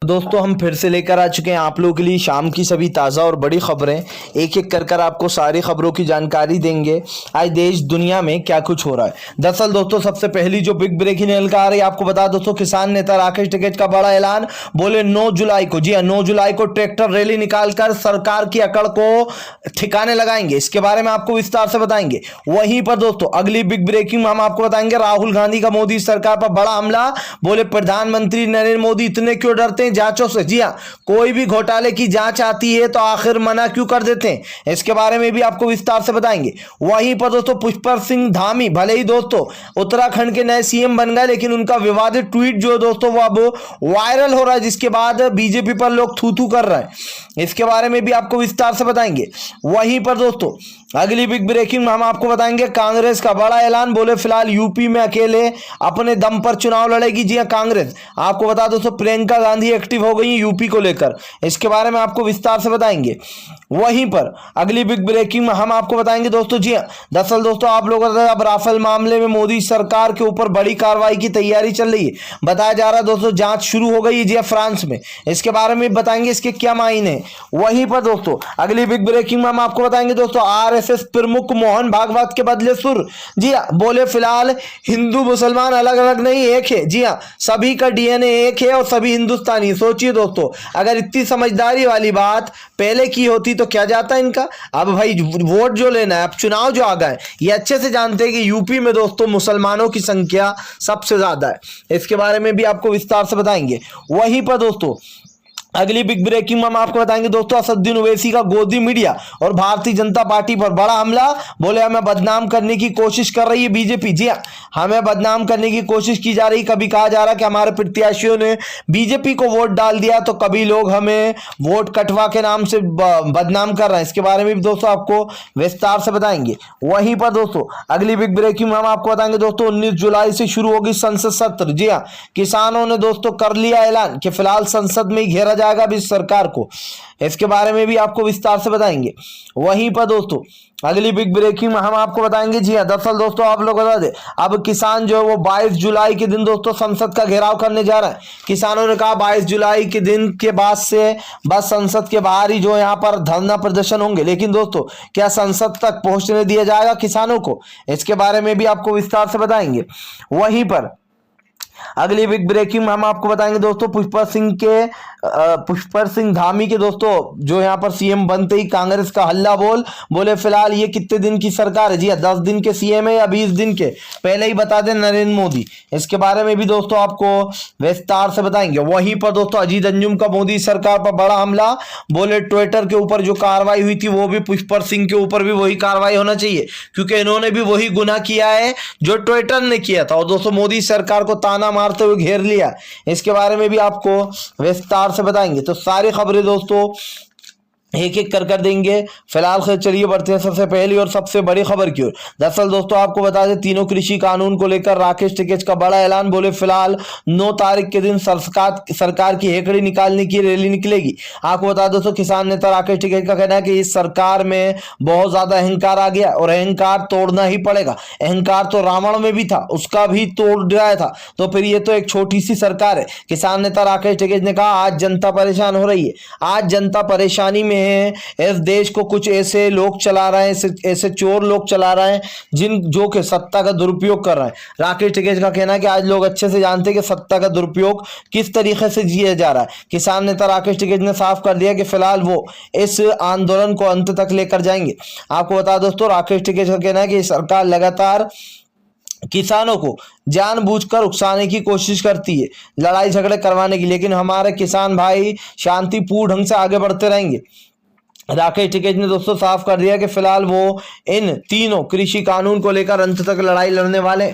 दोस्तों हम फिर से लेकर आ चुके हैं आप लोगों के लिए शाम की सभी ताज़ा और बड़ी खबरें। एक एक कर आपको सारी खबरों की जानकारी देंगे। आज देश दुनिया में क्या कुछ हो रहा है। दरअसल दोस्तों सबसे पहली जो बिग ब्रेकिंग निकल कर आ रही है, आपको बता दोस्तों किसान नेता राकेश टिकैत का बड़ा ऐलान। बोले 9 जुलाई को, जी हाँ 9 जुलाई को ट्रैक्टर रैली निकालकर सरकार की अकड़ को ठिकाने लगाएंगे। इसके बारे में आपको विस्तार से बताएंगे। वहीं पर दोस्तों अगली बिग ब्रेकिंग में हम आपको बताएंगे राहुल गांधी का मोदी सरकार पर बड़ा हमला। बोले प्रधानमंत्री नरेंद्र मोदी इतने क्यों डरते हैं जांचों से। जी हां, कोई भी घोटाले की जांच आती है तो आखिर मना क्यों कर देते हैं, इसके बारे में भी आपको विस्तार से बताएंगे। वहीं पर दोस्तों पुष्कर सिंह धामी भले ही दोस्तों उत्तराखंड के नए सीएम बन गए, लेकिन उनका विवादित ट्वीट जो दोस्तों वो अब वायरल हो रहा है, जिसके बाद बीजेपी पर लोग थू थू कर रहे हैं। इसके बारे में भी आपको विस्तार से बताएंगे। वहीं पर दोस्तों अगली बिग ब्रेकिंग में हम आपको बताएंगे कांग्रेस का बड़ा ऐलान। बोले फिलहाल यूपी में अकेले अपने दम पर चुनाव लड़ेगी। जी हां कांग्रेस, आपको बता दोस्तों प्रियंका गांधी एक्टिव हो गई यूपी को लेकर, इसके बारे में आपको विस्तार से बताएंगे। वहीं पर अगली बिग ब्रेकिंग में हम आपको बताएंगे दोस्तों, जी हां दरअसल दोस्तों आप लोगों को अब राफेल मामले में मोदी सरकार के ऊपर बड़ी कार्रवाई की तैयारी चल रही है। बताया जा रहा है दोस्तों जांच शुरू हो गई है जी हां फ्रांस में, इसके बारे में बताएंगे इसके क्या मायने हैं। वहीं पर दोस्तों अगली बिग ब्रेकिंग में हम आपको बताएंगे दोस्तों आरएसएस प्रमुख मोहन भागवत के बदले सुर। जी हां, बोले फिलहाल हिंदू मुसलमान अलग अलग नहीं एक है। जी हां, सभी का डीएनए एक है और सभी हिंदुस्तानी। सोचिए दोस्तों अगर इतनी समझदारी वाली बात पहले की होती तो क्या जाता इनका। अब भाई वोट जो लेना है, अब चुनाव जो आ गए, ये अच्छे से जानते हैं कि यूपी में दोस्तों मुसलमानों की संख्या सबसे ज्यादा है। इसके बारे में भी आपको विस्तार से बताएंगे। वहीं पर दोस्तों अगली बिग ब्रेकिंग में हम आपको बताएंगे दोस्तों असदुद्दीन ओवैसी का गोदी मीडिया और भारतीय जनता पार्टी पर बड़ा हमला। बोले हमें बदनाम करने की कोशिश कर रही है बीजेपी। जी हां, हमें बदनाम करने की कोशिश की जा रही। कभी कहा जा रहा कि हमारे प्रत्याशियों ने बीजेपी को वोट डाल दिया, तो कभी लोग हमें वोट कटवा के नाम से बदनाम कर रहे हैं। इसके बारे में भी दोस्तों आपको विस्तार से बताएंगे। वहीं पर दोस्तों अगली बिग ब्रेकिंग में हम आपको बताएंगे दोस्तों 19 जुलाई से शुरू होगी संसद सत्र। जी हां, किसानों ने दोस्तों कर लिया ऐलान कि फिलहाल संसद में ही घेरा जाएगा भी सरकार को, इसके बारे में भी आपको विस्तार से बताएंगे। वहीं पर दोस्तों अगली बिग ब्रेकिंग में हम आपको बताएंगे, जी हां दरअसल दोस्तों आप लोग बता दें अब किसान जो है वो 22 जुलाई के दिन दोस्तों संसद का घेराव करने जा रहा है। किसानों ने कहा 22 जुलाई के दिन के बाद से बस संसद के बाहर ही जो यहाँ पर धरना प्रदर्शन होंगे। लेकिन दोस्तों क्या संसद तक पहुंचने दिया जाएगा किसानों को, इसके बारे में भी आपको विस्तार से बताएंगे। वहीं पर अगली बिग ब्रेकिंग में हम आपको बताएंगे दोस्तों पुष्कर सिंह धामी के दोस्तों जो यहां पर सीएम बनते ही कांग्रेस का हल्ला बोल। बोले फिलहाल ये कितने दिन की सरकार है। जी हां 10 दिन के सीएम है या 20 दिन के, पहले ही बता दें नरेंद्र मोदी। इसके बारे में भी दोस्तों आपको विस्तार से बताएंगे। वहीं पर दोस्तों अजीत अंजुम का मोदी सरकार पर बड़ा हमला। बोले ट्विटर के ऊपर जो कार्रवाई हुई थी वो भी पुष्कर सिंह के ऊपर भी वही कार्रवाई होना चाहिए, क्योंकि इन्होंने भी वही गुनाह किया है जो ट्विटर ने किया था। और दोस्तों मोदी सरकार को ताना मारते हुए घेर लिया, इसके बारे में भी आपको विस्तार से बताएंगे। तो सारी खबरें दोस्तों एक एक कर देंगे। फिलहाल चलिए बढ़ते हैं सबसे पहली और सबसे बड़ी खबर की ओर। दरअसल दोस्तों आपको बता दें तीनों कृषि कानून को लेकर राकेश टिकैत का बड़ा ऐलान। बोले फिलहाल 9 तारीख के दिन सरकार की हेकड़ी निकालने की रैली निकलेगी। आपको बता दोस्तों किसान नेता राकेश टिकैत का कहना है कि इस सरकार में बहुत ज्यादा अहंकार आ गया और अहंकार तोड़ना ही पड़ेगा। अहंकार तो रावण में भी था, उसका भी तोड़ दिया था, तो फिर ये तो एक छोटी सी सरकार है। किसान नेता राकेश टिकैत ने कहा आज जनता परेशान हो रही है, आज जनता परेशानी में है। इस देश को कुछ ऐसे लोग चला रहे हैं, ऐसे चोर लोग चला रहे हैं जो कि सत्ता का दुरुपयोग कर रहे हैं। राकेश टिकैत का कहना है कि आज लोग अच्छे से जानते हैं कि सत्ता का दुरुपयोग किस तरीके से किया जा रहा है। किसान नेता राकेश टिकैत ने साफ कर दिया कि फिलहाल वो इस आंदोलन को अंत तक लेकर जाएंगे। आपको बता दोस्तों राकेश टिकैत का कहना है कि सरकार लगातार किसानों को जानबूझकर उकसाने की कोशिश करती है, लड़ाई झगड़े करवाने की, लेकिन हमारे किसान भाई शांतिपूर्ण ढंग से आगे बढ़ते रहेंगे। राकेश टिकैत ने दोस्तों साफ कर दिया कि फिलहाल वो इन तीनों कृषि कानून को लेकर अंत तक लड़ाई लड़ने वाले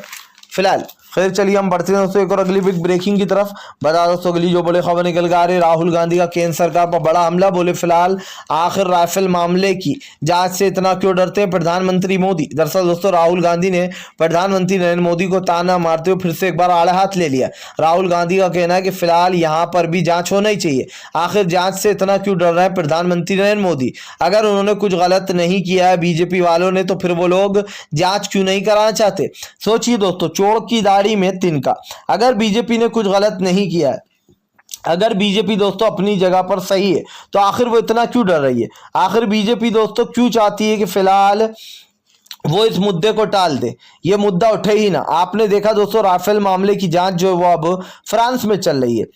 फिलहाल। फिर चलिए हम बढ़ते हैं दोस्तों एक और अगली बिग ब्रेकिंग की तरफ। बता दोस्तों अगली जो बड़ी खबर निकल कर आ रही है राहुल गांधी का केंद्र सरकार पर बड़ा हमला। बोले फिलहाल आखिर राफेल मामले की जांच से इतना क्यों डरते हैं प्रधानमंत्री मोदी। दरअसल दोस्तों राहुल गांधी ने प्रधानमंत्री नरेंद्र मोदी को ताना मारते हुए फिर से एक बार आड़े हाथ ले लिया। राहुल गांधी का कहना है कि फिलहाल यहाँ पर भी जांच होना ही चाहिए। आखिर जांच से इतना क्यों डर रहे हैं प्रधानमंत्री नरेंद्र मोदी। अगर उन्होंने कुछ गलत नहीं किया है बीजेपी वालों ने, तो फिर वो लोग जांच क्यों नहीं कराना चाहते। सोचिए दोस्तों चोर की दाढ़ी में तिनका। अगर बीजेपी ने कुछ गलत नहीं किया है अगर बीजेपी दोस्तों अपनी जगह पर सही है तो आखिर वो इतना क्यों डर रही है? आखिर बीजेपी दोस्तों क्यों चाहती है कि फिलहाल वो इस मुद्दे को टाल दे, ये मुद्दा उठे ही ना? आपने देखा दोस्तों राफेल मामले की जांच जो है वो अब फ्रांस में चल रही है।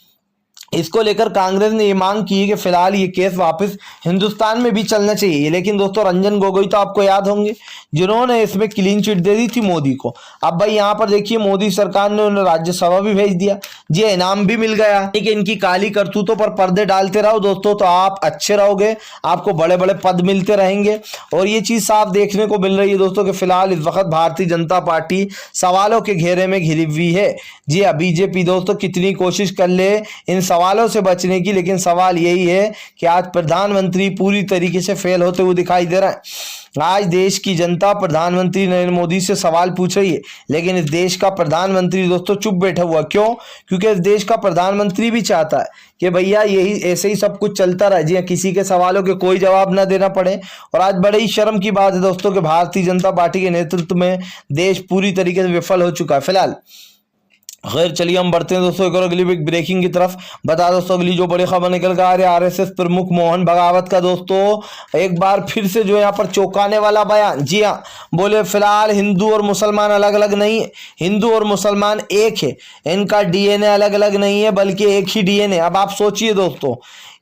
इसको लेकर कांग्रेस ने ये मांग की है कि फिलहाल ये केस वापस हिंदुस्तान में भी चलना चाहिए। लेकिन दोस्तों रंजन गोगोई तो आपको याद होंगे, जिन्होंने इसमें क्लीन चिट दे दी थी मोदी को। अब भाई यहाँ पर देखिए मोदी सरकार ने उन्हें राज्यसभा भी भेज दिया, जी इनाम भी मिल गया। लेकिन इनकी काली करतूतों पर पर्दे डालते रहो दोस्तों तो आप अच्छे रहोगे, आपको बड़े बड़े पद मिलते रहेंगे। और ये चीज साफ देखने को मिल रही है दोस्तों कि फिलहाल इस वक्त भारतीय जनता पार्टी सवालों के घेरे में घिरी हुई है। जी हाँ, बीजेपी दोस्तों कितनी कोशिश कर ले इन सवालों से बचने की, लेकिन सवाल यही है कि आज प्रधानमंत्री पूरी तरीके से फेल होते हुए दिखाई दे रहा है। आज देश की जनता प्रधानमंत्री नरेंद्र मोदी से सवाल पूछ रही है, लेकिन इस देश का प्रधानमंत्री दोस्तों चुप बैठा हुआ। क्यों? क्योंकि इस देश का प्रधानमंत्री भी चाहता है कि भैया यही ऐसे ही सब कुछ चलता रहे, जी किसी के सवालों के कोई जवाब ना देना पड़े। और आज बड़े ही शर्म की बात है दोस्तों कि भारतीय जनता पार्टी के नेतृत्व में देश पूरी तरीके से विफल हो चुका है फिलहाल। खैर चलिए हम बढ़ते हैं दोस्तों एक और अगली बिग ब्रेकिंग की तरफ। बता दोस्तों अगली जो बड़ी खबर निकल कर आ रही है आरएसएस प्रमुख मोहन भागवत का दोस्तों एक बार फिर से जो यहाँ पर चौंकाने वाला बयान। जी हाँ, बोले फिलहाल हिंदू और मुसलमान अलग अलग नहीं है, हिंदू और मुसलमान एक है, इनका डीएनए अलग अलग नहीं है बल्कि एक ही डीएनए। अब आप सोचिए दोस्तों,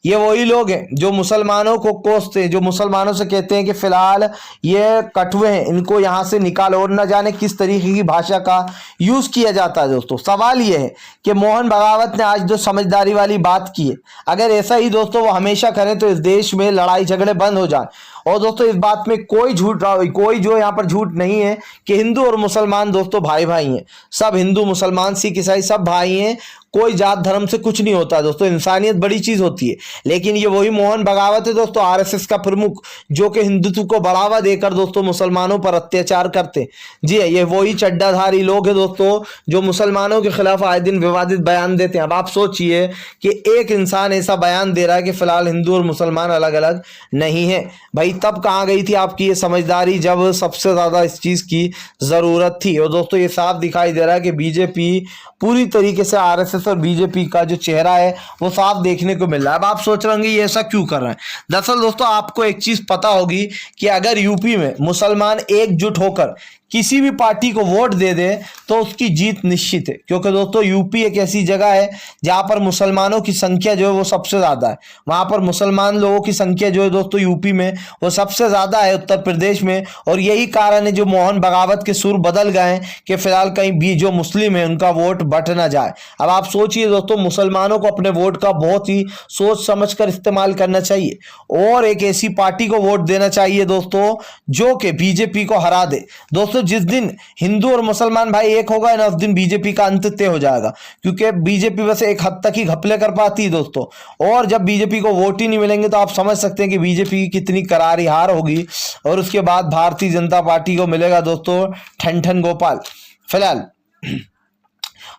ये वही लोग हैं जो मुसलमानों को कोसते हैं, जो मुसलमानों से कहते हैं कि फिलहाल ये कठुए हैं, इनको यहाँ से निकालो, और न जाने किस तरीके की भाषा का यूज किया जाता है। दोस्तों सवाल ये है कि मोहन भागवत ने आज जो समझदारी वाली बात की है, अगर ऐसा ही दोस्तों वो हमेशा करें तो इस देश में लड़ाई झगड़े बंद हो जाए। और दोस्तों इस बात में कोई जो यहाँ पर झूठ नहीं है कि हिंदू और मुसलमान दोस्तों भाई भाई हैं, सब हिंदू मुसलमान सिख ईसाई सब भाई हैं, कोई जात धर्म से कुछ नहीं होता दोस्तों, इंसानियत बड़ी चीज होती है। लेकिन ये वही मोहन भागवत है दोस्तों आरएसएस का प्रमुख, जो कि हिंदुत्व को बढ़ावा देकर दोस्तों मुसलमानों पर अत्याचार करते। जी है, ये वही चड्डाधारी लोग हैं दोस्तों जो मुसलमानों के खिलाफ आए दिन विवादित बयान देते हैं। अब आप सोचिए कि एक इंसान ऐसा बयान दे रहा है कि फिलहाल हिंदू और मुसलमान अलग अलग नहीं है। भाई तब कहाँ गई थी आपकी ये समझदारी जब सबसे ज्यादा इस चीज की जरूरत थी? और दोस्तों ये साफ दिखाई दे रहा है कि बीजेपी पूरी तरीके से आरएसएस और बीजेपी का जो चेहरा है वो साफ देखने को मिल रहा है। अब आप सोच रहे होंगे ये ऐसा क्यों कर रहे हैं? दरअसल दोस्तों आपको एक चीज पता होगी कि अगर यूपी में मुसलमान एकजुट होकर किसी भी पार्टी को वोट दे दे तो उसकी जीत निश्चित है, क्योंकि दोस्तों यूपी एक ऐसी जगह है जहां पर मुसलमानों की संख्या जो है वो सबसे ज्यादा है। वहां पर मुसलमान लोगों की संख्या जो है दोस्तों यूपी में वो सबसे ज्यादा है, उत्तर प्रदेश में। और यही कारण है जो मोहन भागवत के सुर बदल गए हैं कि फिलहाल कहीं भी जो मुस्लिम है उनका वोट बट ना जाए। अब आप सोचिए दोस्तों मुसलमानों को अपने वोट का बहुत ही सोच समझ कर इस्तेमाल करना चाहिए और एक ऐसी पार्टी को वोट देना चाहिए दोस्तों जो कि बीजेपी को हरा दे। दोस्तों जिस दिन हिंदू और मुसलमान भाई एक होगा ना उस दिन बीजेपी का अंत तय हो जाएगा, क्योंकि बीजेपी बस एक हद तक ही घपले कर पाती है दोस्तों। और जब बीजेपी को वोट ही नहीं मिलेंगे तो आप समझ सकते हैं कि बीजेपी की कितनी करारी हार होगी। और उसके बाद भारतीय जनता पार्टी को मिलेगा दोस्तों ठन ठन गोपाल। फिलहाल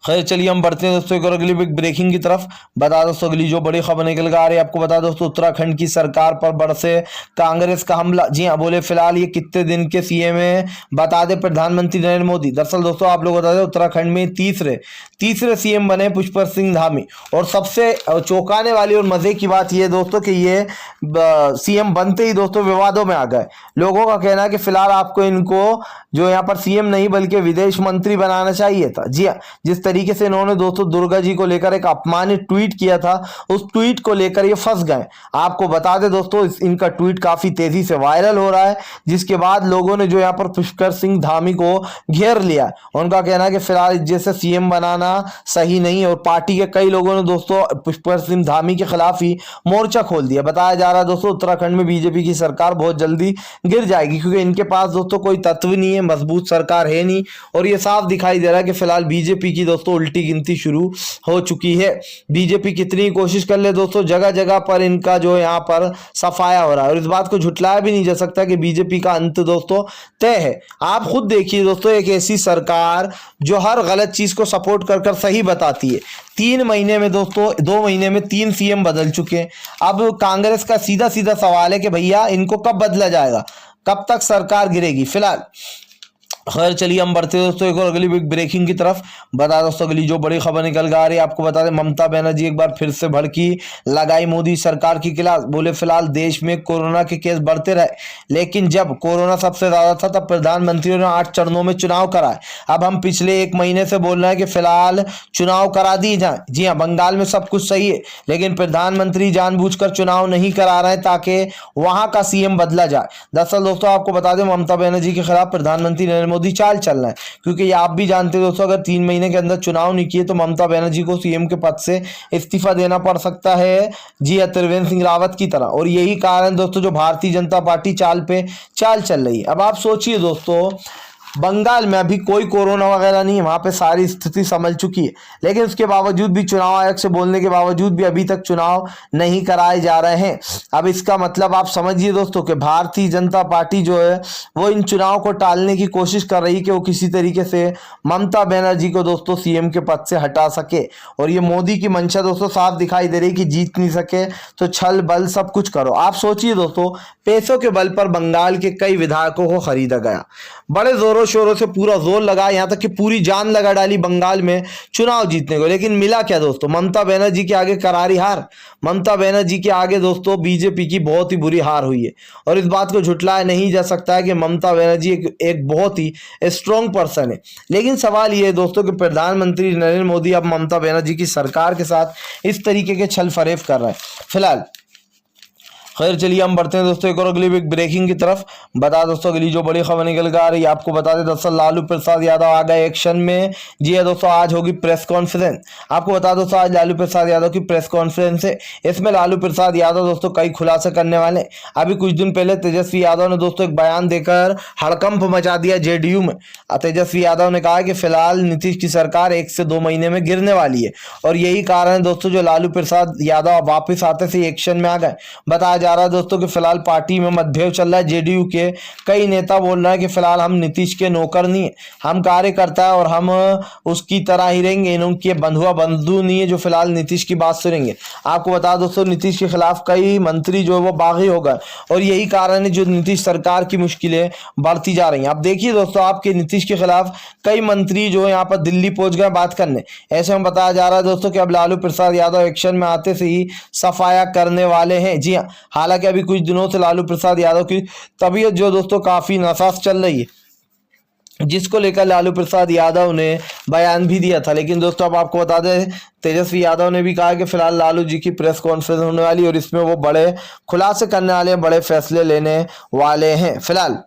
खैर चलिए हम बढ़ते हैं दोस्तों एक और अगली बिग ब्रेकिंग की तरफ। बता दोस्तों अगली जो बड़ी खबर निकल कर आ रही है आपको बता दोस्तों उत्तराखंड की सरकार पर बरसे कांग्रेस का हमला। जी हाँ, बोले फिलहाल ये कितने दिन के सीएम है बता दे प्रधानमंत्री नरेंद्र मोदी। दरअसल दोस्तों आप लोग बता दें उत्तराखंड में तीसरे सीएम बने पुष्कर सिंह धामी। और सबसे चौंकाने वाली और मजे की बात यह दोस्तों कि ये सीएम बनते ही दोस्तों विवादों में आ गए। लोगों का कहना है कि फिलहाल आपको इनको जो यहाँ पर सीएम नहीं बल्कि विदेश मंत्री बनाना चाहिए था। जी हाँ, जिस तरीके से इन्होंने दोस्तों दुर्गा जी को लेकर एक अपमानित ट्वीट किया था, उस ट्वीट को लेकर ये फंस गए। आपको बता दें दोस्तों इनका ट्वीट काफी तेजी से वायरल हो रहा है, जिसके बाद लोगों ने जो यहाँ पर पुष्कर सिंह धामी को घेर लिया। उनका कहना है कि फिलहाल जैसे सीएम बनाना सही नहीं। और पार्टी के कई लोगों ने दोस्तों पुष्कर सिंह धामी के खिलाफ ही मोर्चा खोल दिया। बताया जा रहा है दोस्तों उत्तराखंड में बीजेपी की सरकार बहुत जल्दी गिर जाएगी, क्योंकि इनके पास दोस्तों कोई तत्व नहीं है, मजबूत सरकार है नहीं। और ये साफ दिखाई दे रहा है कि फिलहाल बीजेपी की दोस्तों उल्टी गिनती शुरू हो चुकी है। बीजेपी कितनी कोशिश कर ले दोस्तों जगह जगह पर इनका जो यहाँ पर सफाया हो रहा है। और इस बात को झुटलाया भी नहीं जा सकता कि बीजेपी का अंत दोस्तों तय है। आप खुद देखिए दोस्तों एक ऐसी सरकार जो हर गलत चीज को सपोर्ट कर सही बताती है। 3 महीने में दोस्तों 2 महीने में 3 सीएम बदल चुके हैं। अब कांग्रेस का सीधा सवाल है कि भैया इनको कब बदला जाएगा, कब तक सरकार गिरेगी। फिलहाल खैर चलिए हम बढ़ते हैं दोस्तों एक और अगली बिग ब्रेकिंग की तरफ। बता दोस्तों अगली जो बड़ी खबर निकल कर आ रही है आपको बता दें, ममता बनर्जी एक बार फिर से भड़की, लगाई मोदी सरकार की क्लास। बोले फिलहाल देश में कोरोना के केस बढ़ते रहे, लेकिन जब कोरोना सबसे ज्यादा था तब प्रधानमंत्री ने 8 चरणों में चुनाव कराए। अब हम पिछले 1 महीने से बोल रहे हैं कि फिलहाल चुनाव करा दिए जाए। जी हाँ, बंगाल में सब कुछ सही है, लेकिन प्रधानमंत्री जानबूझकर चुनाव नहीं करा रहे हैं ताकि वहां का सीएम बदला जाए। दरअसल दोस्तों आपको बता दें, ममता बनर्जी के खिलाफ प्रधानमंत्री नरेंद्र मोदी चाल चल रहा है, क्योंकि ये आप भी जानते हैं दोस्तों, अगर 3 महीने के अंदर चुनाव नहीं किए तो ममता बनर्जी को सीएम के पद से इस्तीफा देना पड़ सकता है। जी हाँ, त्रिवेंद्र सिंह रावत की तरह। और यही कारण दोस्तों जो भारतीय जनता पार्टी चाल पे चाल चल रही है। अब आप सोचिए दोस्तों, बंगाल में अभी कोई कोरोना वगैरह नहीं है, वहां पे सारी स्थिति संभल चुकी है, लेकिन उसके बावजूद भी चुनाव आयोग से बोलने के बावजूद भी अभी तक चुनाव नहीं कराए जा रहे हैं। अब इसका मतलब आप समझिए दोस्तों कि भारतीय जनता पार्टी जो है वो इन चुनाव को टालने की कोशिश कर रही है कि वो किसी तरीके से ममता बनर्जी को दोस्तों सीएम के पद से हटा सके। और ये मोदी की मंशा दोस्तों साफ दिखाई दे रही है कि जीत नहीं सके तो छल बल सब कुछ करो। आप सोचिए दोस्तों, पैसों के बल पर बंगाल के कई विधायकों को खरीदा गया, बड़े जोरों शोरों से पूरा जोर लगा, यहां तक कि पूरी जान लगा डाली बंगाल में चुनाव जीतने को, लेकिन मिला क्या दोस्तों? ममता बनर्जी के आगे करारी हार। ममता बनर्जी के आगे दोस्तों बीजेपी की बहुत ही बुरी हार हुई है। और इस बात को झुटलाया नहीं जा सकता है कि ममता बनर्जी एक बहुत ही स्ट्रॉन्ग पर्सन है। लेकिन सवाल यह है दोस्तों कि प्रधानमंत्री नरेंद्र मोदी अब ममता बनर्जी की सरकार के साथ इस तरीके के छल फरेब कर रहे हैं फिलहाल। खैर चलिए हम बढ़ते हैं दोस्तों एक और अगली बिग ब्रेकिंग की तरफ। बता दोस्तों अगली जो बड़ी खबर निकल कर आ रही है आपको बता दें, दरअसल लालू प्रसाद यादव आ गए एक्शन में। जी है दोस्तों, आज होगी प्रेस कॉन्फ्रेंस। आपको बता दोस्तों आज लालू प्रसाद यादव की प्रेस कॉन्फ्रेंस है। इसमें लालू प्रसाद यादव दोस्तों कई खुलासे करने वाले। अभी कुछ दिन पहले तेजस्वी यादव ने दोस्तों एक बयान देकर हड़कंप मचा दिया जेडीयू में। तेजस्वी यादव ने कहा कि फिलहाल नीतीश की सरकार 1 से 2 महीने में गिरने वाली है, और यही कारण है दोस्तों जो लालू प्रसाद यादव वापिस आते से एक्शन में आ गए। बताया जा रहा है दोस्तों कि फिलहाल पार्टी में मतभेद चल रहा है। जेडीयू के कई नेता बोल रहे हैं कि फिलहाल हम नीतीश के नौकर नहीं है, हम कार्यकर्ता है और हम उसकी तरह ही रहेंगे, इनके बंधुआ बंधु नहीं है जो फिलहाल नीतीश की बात सुनेंगे। आपको बता दोस्तों नीतीश के खिलाफ कई मंत्री जो है वो बागी हो गए, और यही कारण है जो नीतीश सरकार की मुश्किलें बढ़ती जा रही हैं। अब देखिए दोस्तों, आपके नीतीश के खिलाफ कई मंत्री जो है यहाँ पर दिल्ली पहुंच गए बात करने। ऐसे में बताया जा रहा है दोस्तों कि अब लालू प्रसाद यादव एक्शन में आते से ही सफाया करने वाले हैं। जी हाँ, हालांकि अभी कुछ दिनों से लालू प्रसाद यादव की तबीयत जो दोस्तों काफी नासाज चल रही है, जिसको लेकर लालू प्रसाद यादव ने बयान भी दिया था। लेकिन दोस्तों अब आपको बता दें, तेजस्वी यादव ने भी कहा कि फिलहाल लालू जी की प्रेस कॉन्फ्रेंस होने वाली और इसमें वो बड़े खुलासे करने वाले हैं, बड़े फैसले लेने वाले हैं फिलहाल।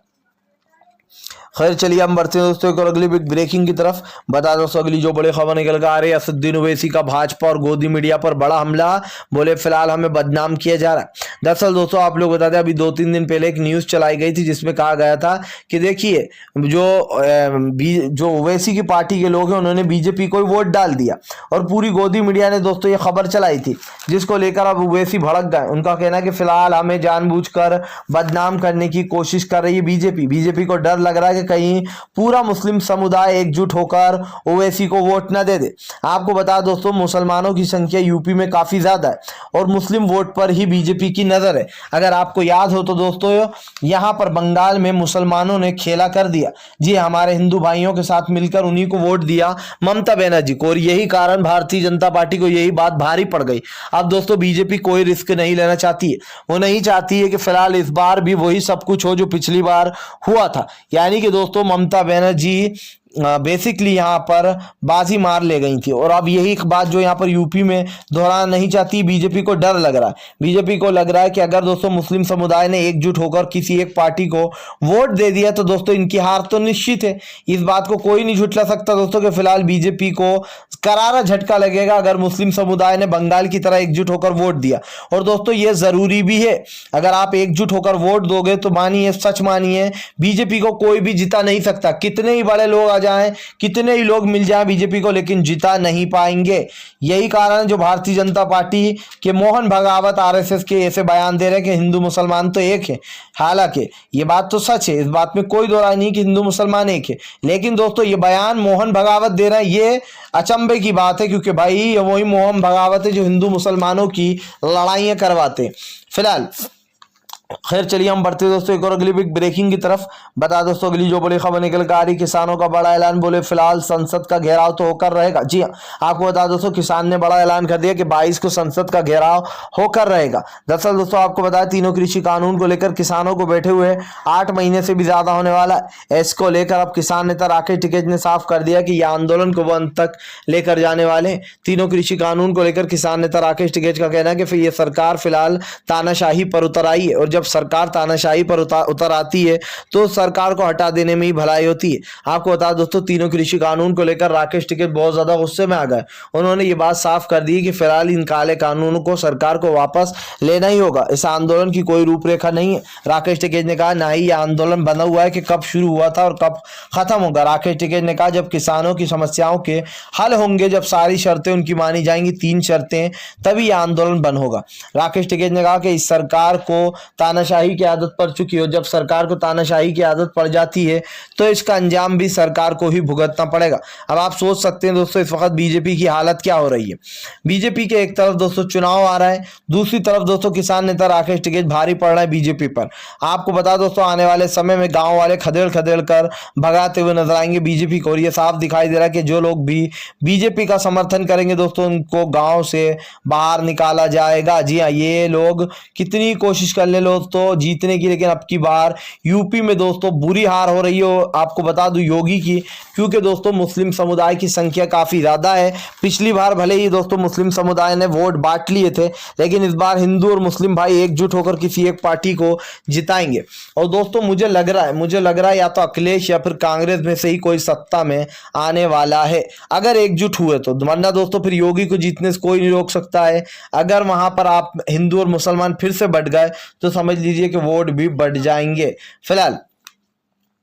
खैर चलिए हम बढ़ते हैं दोस्तों एक और अगली बिग ब्रेकिंग की तरफ। बता दोस्तों अगली जो बड़ी खबर निकल कर आ रही है, असदुद्दीन ओवैसी का भाजपा और गोदी मीडिया पर बड़ा हमला। बोले फिलहाल हमें बदनाम किया जा रहा है। दरअसल दोस्तों आप लोग बता दें, अभी 2-3 दिन पहले एक न्यूज चलाई गई थी जिसमें कहा गया था कि देखिए जो ओवैसी की पार्टी के लोग हैं उन्होंने बीजेपी को वोट डाल दिया, और पूरी गोदी मीडिया ने दोस्तों ये खबर चलाई थी, जिसको लेकर अब ओवैसी भड़क गए। उनका कहना है कि फिलहाल हमें जानबूझकर बदनाम करने की कोशिश कर रही है बीजेपी को डर लग रहा है कि कहीं पूरा मुस्लिम समुदाय एकजुट होकर ओवैसी को वोट न दे दे। आपको बता दोस्तों मुसलमानों की संख्या यूपी में काफी ज्यादा है और मुस्लिम वोट पर ही बीजेपी की नजर है। अगर आपको याद हो तो दोस्तों यहां पर बंगाल में मुसलमानों ने खेला कर दिया। जी हमारे हिंदू भाइयों के साथ मिलकर उन्हीं को वोट दिया ममता बनर्जी को, और यही कारण भारतीय जनता पार्टी को यही बात भारी पड़ गई। अब दोस्तों बीजेपी कोई रिस्क नहीं लेना चाहती है, वो नहीं चाहती है कि फिलहाल इस बार भी वही सब कुछ हो जो पिछली बार हुआ था, यानी कि दोस्तों ममता बनर्जी बेसिकली यहाँ पर बाजी मार ले गई थी। और अब यही एक बात जो यहाँ पर यूपी में दोहराना नहीं चाहती, बीजेपी को डर लग रहा है। बीजेपी को लग रहा है कि अगर दोस्तों मुस्लिम समुदाय ने एकजुट होकर किसी एक पार्टी को वोट दे दिया तो दोस्तों इनकी हार तो निश्चित है। इस बात को कोई नहीं झुठला सकता दोस्तों कि फिलहाल बीजेपी को करारा झटका लगेगा अगर मुस्लिम समुदाय ने बंगाल की तरह एकजुट होकर वोट दिया। और दोस्तों ये जरूरी भी है, अगर आप एकजुट होकर वोट दोगे तो मानिए, सच मानिए, बीजेपी को कोई भी जिता नहीं सकता। कितने ही बड़े लोग जाएं, कितने ही लोग मिल जाएं बीजेपी को, लेकिन जिता नहीं पाएंगे। यही कारण जो भारतीय जनता पार्टी के मोहन भागवत आरएसएस के ऐसे बयान दे रहे हैं कि हिंदू मुसलमान तो एक है। हालांकि ये बात तो सच है, इस बात में कोई दो राय नहीं कि हिंदू मुसलमान एक है, लेकिन दोस्तों ये बयान मोहन भागवत दे रहे हैं, ये अचंभे की बात है, क्योंकि भाई वही मोहन भागवत है जो हिंदू मुसलमानों की लड़ाइयां करवाते हैं। फिलहाल खैर चलिए हम बढ़ते हैं दोस्तों एक और अगली बिग ब्रेकिंग की तरफ। बता दोस्तों अगली जो बड़ी खबर निकल कर आ रही, किसानों का बड़ा ऐलान, बोले फिलहाल संसद का घेराव तो होकर रहेगा। जी हाँ, आपको बता दोस्तों किसान ने बड़ा ऐलान कर दिया कि 22 को संसद का घेराव होकर रहेगा। दरअसल दोस्तों आपको बताया तीनों कृषि कानून को लेकर किसानों को बैठे हुए 8 महीने से भी ज्यादा होने वाला है। इसको लेकर अब किसान नेता राकेश टिकैत ने साफ कर दिया कि यह आंदोलन को वो अंत तक लेकर जाने वाले हैं। तीनों कृषि कानून को लेकर किसान नेता राकेश टिकैत का कहना है कि फिर ये सरकार फिलहाल तानाशाही पर उतर आई है, और जब सरकार तानाशाही पर उतर आती है तो सरकार को हटा देने में ही भलाई होती है। आपको बता दोस्तों तीनों कृषि कानून को लेकर राकेश टिकैत बहुत ज्यादा गुस्से में आ गए। उन्होंने ये बात साफ कर दी कि फिलहाल इन काले कानूनों को सरकार को वापस लेना ही होगा। इस आंदोलन की कोई रूपरेखा नहीं है। राकेश टिकैत ने कहा ना ही यह आंदोलन बना हुआ है कि कब शुरू हुआ था और कब खत्म होगा। राकेश टिकैत ने कहा जब किसानों की समस्याओं के हल होंगे, जब सारी शर्तें उनकी मानी जाएंगी, 3 शर्तें, तभी यह आंदोलन बंद होगा। राकेश टिकैत ने कहा कि इस सरकार को तानाशाही की आदत पड़ चुकी हो, जब सरकार को तानाशाही की आदत पड़ जाती है तो इसका अंजाम भी सरकार को ही भुगतना पड़ेगा। अब आप सोच सकते हैं दोस्तों इस वक्त बीजेपी की हालत क्या हो रही है। बीजेपी के एक तरफ दोस्तों चुनाव आ रहा है, दूसरी तरफ दोस्तों किसान नेता राकेश टिकैत भारी पड़ रहा है बीजेपी पर। आपको बता दोस्तों आने वाले समय में गांव वाले खदेड़ खदेड़ कर भगाते हुए नजर आएंगे बीजेपी को, और ये साफ दिखाई दे रहा है कि जो लोग भी बीजेपी का समर्थन करेंगे दोस्तों उनको गांव से बाहर निकाला जाएगा। जी हाँ, ये लोग कितनी कोशिश कर ले दोस्तों जीतने की, लेकिन अब की बार यूपी में दोस्तों बुरी हार हो रही हो। आपको बता दूं योगी की, क्योंकि दोस्तों मुस्लिम समुदाय की संख्या काफी ज्यादा है। पिछली बार भले ही दोस्तों मुस्लिम समुदाय ने वोट बांट लिए थे, लेकिन इस बार हिंदू और मुस्लिम भाई एकजुट होकर किसी एक पार्टी को जिताएंगे। और दोस्तों मुझे लग रहा है या तो अखिलेश या फिर कांग्रेस में से ही कोई सत्ता में आने वाला है, अगर एकजुट हुए तो। वरना दोस्तों फिर योगी को जीतने से कोई नहीं रोक सकता है। अगर वहां पर आप हिंदू और मुसलमान फिर से बढ़ गए तो समझ लीजिए कि वोट भी बढ़ जाएंगे। फिलहाल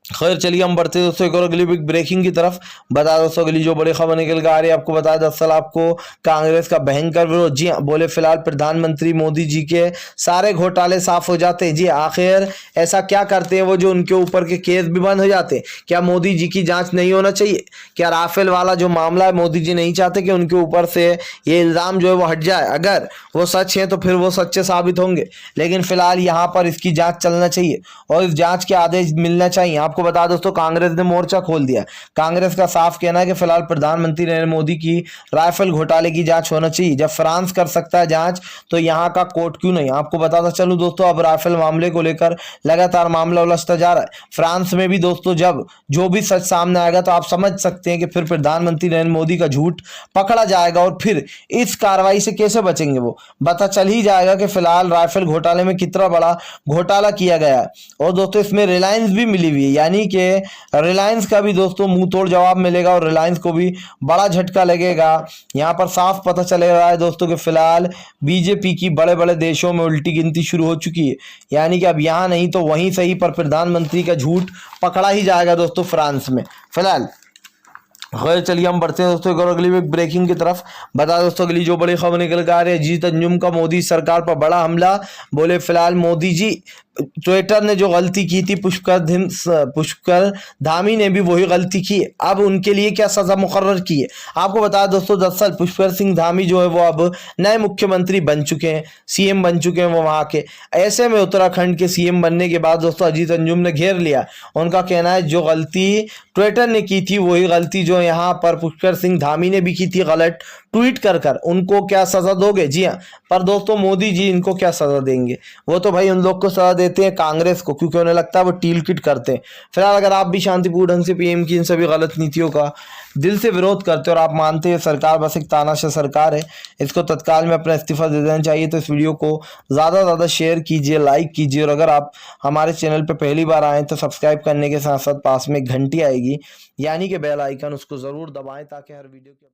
खैर चलिए हम बढ़ते दोस्तों एक और अगली बिग ब्रेकिंग की तरफ। बता दोस्तों अगली जो बड़ी खबर निकल कर आ रही है, आपको बता दरअसल आपको कांग्रेस का भयंकर विरोध। जी हाँ, बोले फिलहाल प्रधानमंत्री मोदी जी के सारे घोटाले साफ हो जाते हैं। जी आखिर ऐसा क्या करते हैं वो जो उनके ऊपर के केस भी बंद हो जाते हैं? क्या मोदी जी की जांच नहीं होना चाहिए? क्या राफेल वाला जो मामला है मोदी जी नहीं चाहते कि उनके ऊपर से ये इल्जाम जो है वो हट जाए? अगर वो सच है तो फिर वो सच्चे साबित होंगे, लेकिन फिलहाल यहाँ पर इसकी जांच चलना चाहिए और इस जांच के आदेश मिलना चाहिए। आपको बता दोस्तों कांग्रेस ने मोर्चा खोल दिया। कांग्रेस का साफ कहना है कि फिलहाल प्रधानमंत्री नरेंद्र मोदी की राफेल घोटाले की जांच होना चाहिए। जब फ्रांस कर सकता है जांच तो यहाँ का कोर्ट क्यों नहीं? आपको बताता चलूं दोस्तों अब राफेल मामले को लेकर लगातार मामला उलझता जा रहा है। फ्रांस में भी दोस्तों जब जो भी सच सामने आएगा तो आप समझ सकते हैं कि फिर प्रधानमंत्री नरेंद्र मोदी का झूठ पकड़ा जाएगा और फिर इस कार्रवाई से कैसे बचेंगे वो पता चल ही जाएगा कि फिलहाल राफेल घोटाले में कितना बड़ा घोटाला किया गया है। और दोस्तों इसमें रिलायंस भी मिली हुई है, यानी कि रिलायंस का भी दोस्तों मुंह तोड़ जवाब मिलेगा और रिलायंस को भी बड़ा झटका लगेगा। यहां पर साफ पता चल रहा है दोस्तों कि फिलहाल बीजेपी की बड़े बड़े देशों में उल्टी गिनती शुरू हो चुकी है, यानी कि अब यहां नहीं तो वहीं सही पर प्रधानमंत्री का झूठ पकड़ा ही जाएगा दोस्तों फ्रांस में। फिलहाल खैर चलिए हम बढ़ते हैं दोस्तों एक और अगली ब्रेकिंग की तरफ। बता दोस्तों अगली जो बड़ी खबर निकल कर आ रही है, अजीत अंजुम का मोदी सरकार पर बड़ा हमला। बोले फिलहाल मोदी जी ट्विटर ने जो गलती की थी पुष्कर धामी ने भी वही गलती की, अब उनके लिए क्या सजा मुकर्रर की है? आपको बता दोस्तों दरअसल पुष्कर सिंह धामी जो है वो अब नए मुख्यमंत्री बन चुके हैं, सीएम बन चुके हैं वो वहां के। ऐसे में उत्तराखंड के सीएम बनने के बाद दोस्तों अजीत अंजुम ने घेर लिया। उनका कहना है जो गलती ट्विटर ने की थी वही गलती जो यहाँ पर पुष्कर सिंह धामी ने भी की थी, गलत ट्वीट कर उनको क्या सजा दोगे? जी हाँ, पर दोस्तों मोदी जी इनको क्या सजा देंगे? वो तो भाई उन लोग को सजा देते हैं कांग्रेस को, क्योंकि उन्हें लगता है वो टील किट करते हैं। फिलहाल अगर आप भी शांतिपूर्ण ढंग से पीएम की इन सभी गलत नीतियों का दिल से विरोध करते हो और आप मानते हैं सरकार बस एक तानाशाह सरकार है, इसको तत्काल में अपना इस्तीफा दे देना चाहिए। तो इस वीडियो को ज़्यादा से ज़्यादा शेयर कीजिए, लाइक कीजिए, और अगर आप हमारे चैनल पर पहली बार आए तो सब्सक्राइब करने के साथ साथ पास में एक घंटी आएगी यानी कि बेल आइकन, उसको ज़रूर दबाएं ताकि हर वीडियो के